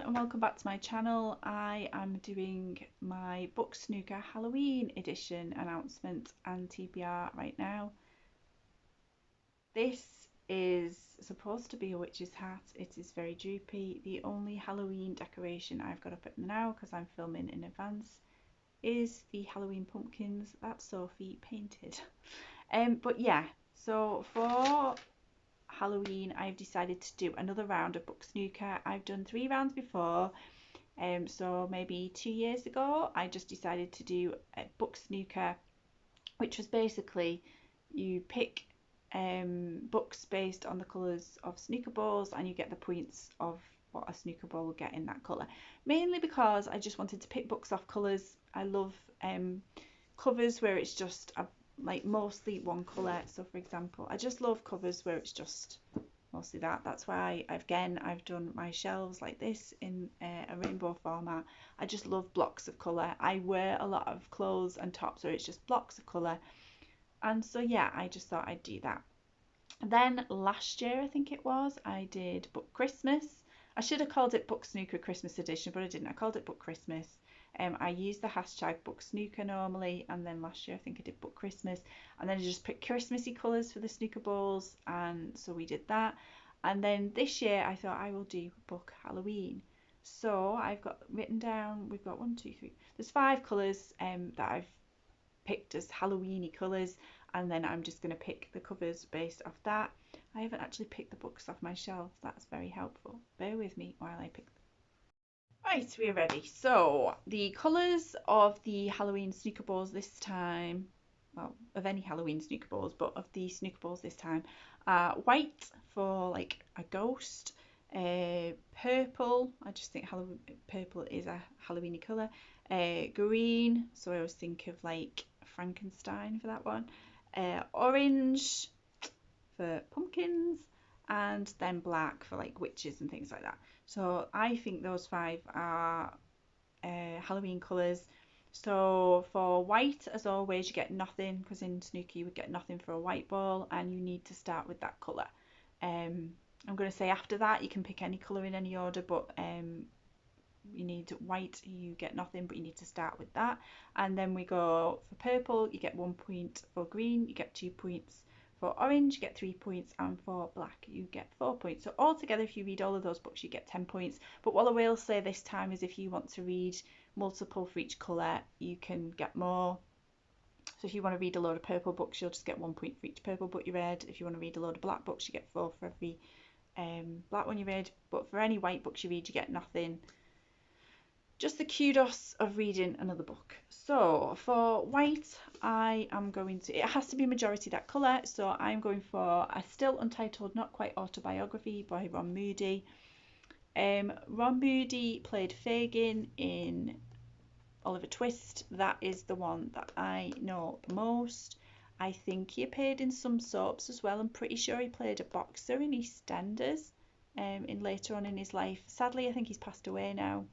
and welcome back to my channel. I am doing my book Snooker Halloween edition announcement and TBR right now. This is supposed to be a witch's hat. It is very droopy. The only Halloween decoration I've got up at now, because I'm filming in advance, is the Halloween pumpkins that Sophie painted. But yeah, so for Halloween I've decided to do another round of book snooker. I've done 3 rounds before, so maybe 2 years ago I just decided to do a book snooker, which was basically you pick books based on the colours of snooker balls and you get the points of what a snooker ball will get in that colour, mainly because I just wanted to pick books off colours. I love covers where it's just like mostly one colour. So for example, I just love covers where it's just mostly that. That's why I've done my shelves like this in a rainbow format. I just love blocks of colour. I wear a lot of clothes and tops where it's just blocks of colour, and so yeah, I just thought I'd do that. Then last year, I think it was, I did Book Christmas. I should have called it Book Snooker Christmas Edition, but I didn't. I called it Book Christmas. I use the hashtag Book Snooker normally, and then last year I think I did Book Christmas, and then I just picked Christmassy colours for the snooker balls, and so we did that. And then this year I thought I will do Book Halloween. So I've got written down, we've got 1, 2, 3, there's 5 colours that I've picked as Halloweeny colours, and then I'm just going to pick the covers based off that. I haven't actually picked the books off my shelf. That's very helpful. Bear with me while I pick them. Right, we're ready. So the colours of the Halloween snooker balls this time, well, of any Halloween snooker balls, but of the snooker balls this time, are white for like a ghost, purple, I just think purple is a Halloweeny colour, green, so I always think of like Frankenstein for that one, orange for pumpkins, and then black for like witches and things like that. So I think those 5 are Halloween colours. So for white, as always, you get nothing, because in snooker you would get nothing for a white ball, and you need to start with that colour. I'm going to say after that you can pick any colour in any order, but you need white, you get nothing, but you need to start with that. And then we go for purple, you get 1 point. For green, you get 2 points. For orange, you get 3 points, and for black, you get 4 points. So altogether, if you read all of those books, you get 10 points. But what I will say this time is if you want to read multiple for each colour, you can get more. So if you want to read a load of purple books, you'll just get 1 point for each purple book you read. If you want to read a load of black books, you get 4 for every black one you read. But for any white books you read, you get nothing. Just the kudos of reading another book. So for white, I am going to, it has to be majority that colour, so I'm going for a still untitled, not quite autobiography by Ron Moody. Ron Moody played Fagin in Oliver Twist. That is the one that I know the most. I think he appeared in some soaps as well. I'm pretty sure he played a boxer in EastEnders in later on in his life. Sadly, I think he's passed away now.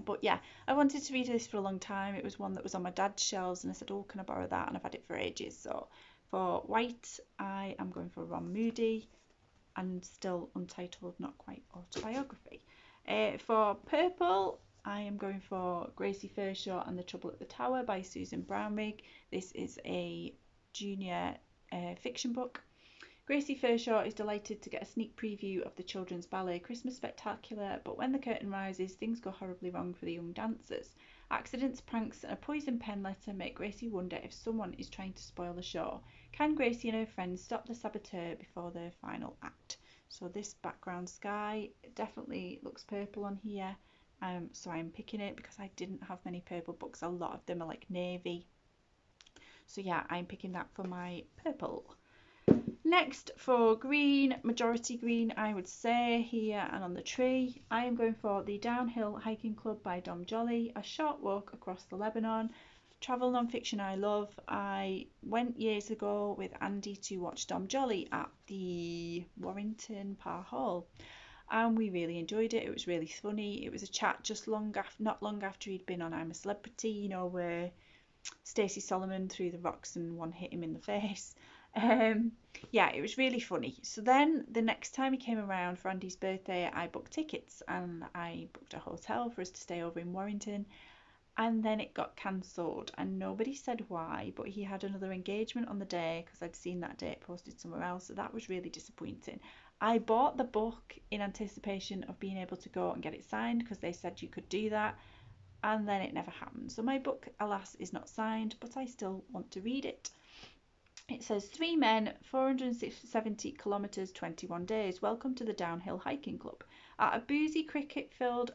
But yeah, I wanted to read this for a long time. It was one that was on my dad's shelves, and I said, oh, can I borrow that? And I've had it for ages. So for white, I am going for Ron Moody, and still untitled, not quite autobiography. For purple, I am going for Gracie Farshaw and the Trouble at the Tower by Susan Brownrigg. This is a junior fiction book. Gracie Farshaw is delighted to get a sneak preview of the children's ballet Christmas spectacular, but when the curtain rises, things go horribly wrong for the young dancers. Accidents, pranks, and a poison pen letter make Gracie wonder if someone is trying to spoil the show. Can Gracie and her friends stop the saboteur before their final act? So this background sky definitely looks purple on here, so I'm picking it because I didn't have many purple books. A lot of them are like navy. So yeah, I'm picking that for my purple. Next, for green, majority green, I would say here and on the tree, I am going for The Downhill Hiking Club by Dom Jolly, a short walk across the Lebanon. Travel non-fiction I love. I went years ago with Andy to watch Dom Jolly at the Warrington Parr Hall, and we really enjoyed it. It was really funny. It was a chat just not long after he'd been on I'm a Celebrity, you know, where Stacey Solomon threw the rocks and one hit him in the face. Yeah, it was really funny. So then the next time he came around for Andy's birthday, I booked tickets and I booked a hotel for us to stay over in Warrington. And then it got cancelled and nobody said why, but he had another engagement on the day because I'd seen that date posted somewhere else. So that was really disappointing. I bought the book in anticipation of being able to go and get it signed because they said you could do that, and then it never happened. So my book, alas, is not signed, but I still want to read it. It says 3 men, 470 kilometres, 21 days. Welcome to the Downhill Hiking Club. At a boozy, cricket-filled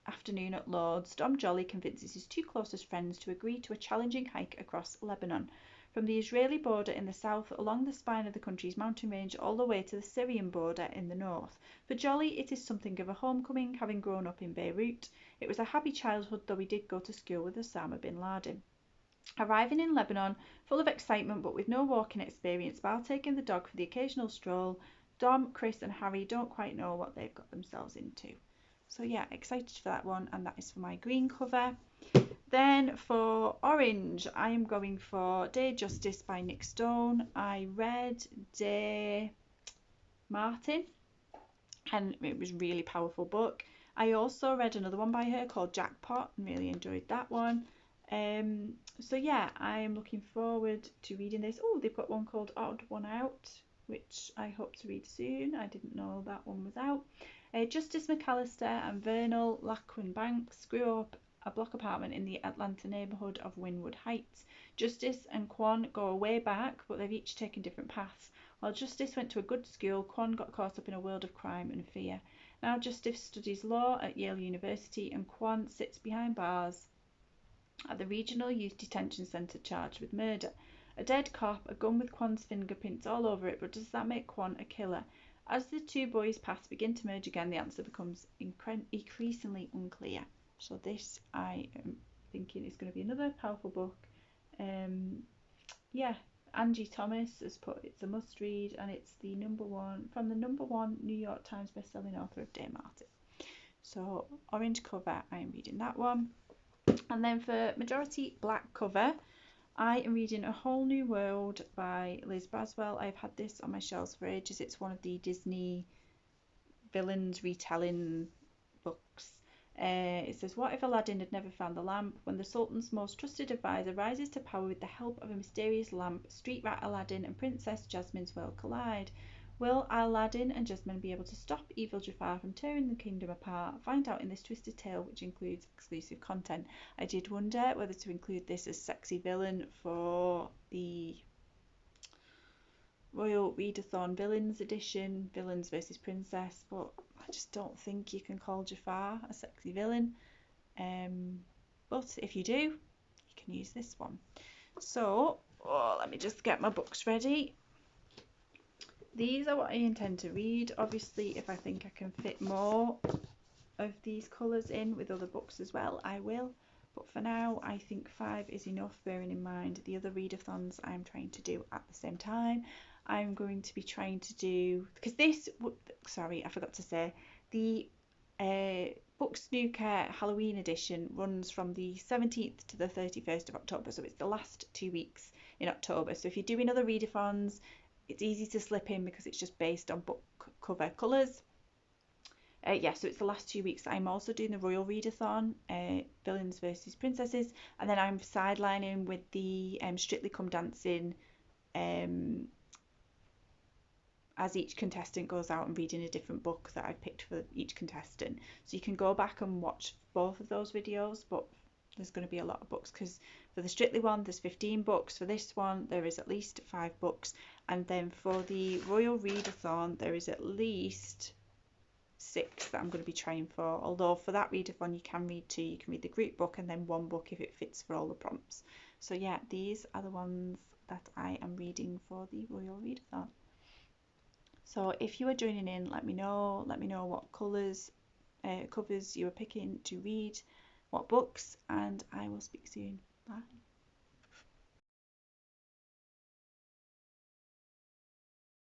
afternoon at Lord's, Dom Jolly convinces his 2 closest friends to agree to a challenging hike across Lebanon, from the Israeli border in the south, along the spine of the country's mountain range, all the way to the Syrian border in the north. For Jolly, it is something of a homecoming, having grown up in Beirut. It was a happy childhood, though he did go to school with Osama bin Laden. Arriving in Lebanon, full of excitement but with no walking experience, while taking the dog for the occasional stroll, Dom, Chris and Harry don't quite know what they've got themselves into. So yeah, excited for that one, and that is for my green cover. Then for orange, I am going for Day Justice by Nick Stone. I read Day Martin and it was a really powerful book. I also read another one by her called Jackpot and really enjoyed that one. So yeah, I am looking forward to reading this. Oh, they've got one called Odd One Out, which I hope to read soon. I didn't know that one was out. Justice McAllister and Vernal Lachlan Banks grew up a block apartment in the Atlanta neighborhood of Wynwood Heights. Justice and Quan go way back, but they've each taken different paths. While Justice went to a good school, Quan got caught up in a world of crime and fear. Now Justice studies law at Yale University and Quan sits behind bars at the Regional Youth Detention Centre charged with murder. A dead cop, a gun with Quan's fingerprints all over it, but does that make Quan a killer? As the two boys' paths begin to merge again, the answer becomes increasingly unclear. So this, I am thinking, is going to be another powerful book. Yeah, Angie Thomas has put it's a must read, and it's the #1 New York Times bestselling author of Day Martin. So orange cover, I am reading that one. And then for majority black cover, I am reading A Whole New World by Liz Braswell. I've had this on my shelves for ages. It's one of the Disney villains retelling books. It says, what if Aladdin had never found the lamp? When the Sultan's most trusted advisor rises to power with the help of a mysterious lamp, street rat Aladdin and Princess Jasmine's world collide. Will Aladdin and Jasmine be able to stop evil Jafar from tearing the kingdom apart? Find out in this twisted tale, which includes exclusive content. I did wonder whether to include this as sexy villain for the Royal Readathon Villains edition, Villains versus Princess, but I just don't think you can call Jafar a sexy villain. But if you do, you can use this one. So, let me just get my books ready. These are what I intend to read. Obviously, if I think I can fit more of these colours in with other books as well, I will. But for now, I think 5 is enough, bearing in mind the other readathons I'm trying to do at the same time. I'm going to be trying to do, because this, sorry, I forgot to say, the Book Snooker Halloween edition runs from the 17th to the 31st of October, so it's the last 2 weeks in October. So if you're doing other readathons, it's easy to slip in because it's just based on book cover colours. Yeah, so it's the last 2 weeks. I'm also doing the Royal Readathon, Villains versus Princesses, and then I'm sidelining with the Strictly Come Dancing, as each contestant goes out and reading a different book that I've picked for each contestant. So you can go back and watch both of those videos, but there's going to be a lot of books because for the Strictly one there's 15 books, for this one there is at least 5 books, and then for the Royal Readathon there is at least 6 that I'm going to be trying for, although for that readathon you can read 2, you can read the group book and then 1 book if it fits for all the prompts. So yeah, these are the ones that I am reading for the Royal Readathon. So if you are joining in, let me know what colours, covers you are picking to read, what books, and I will speak soon. Bye.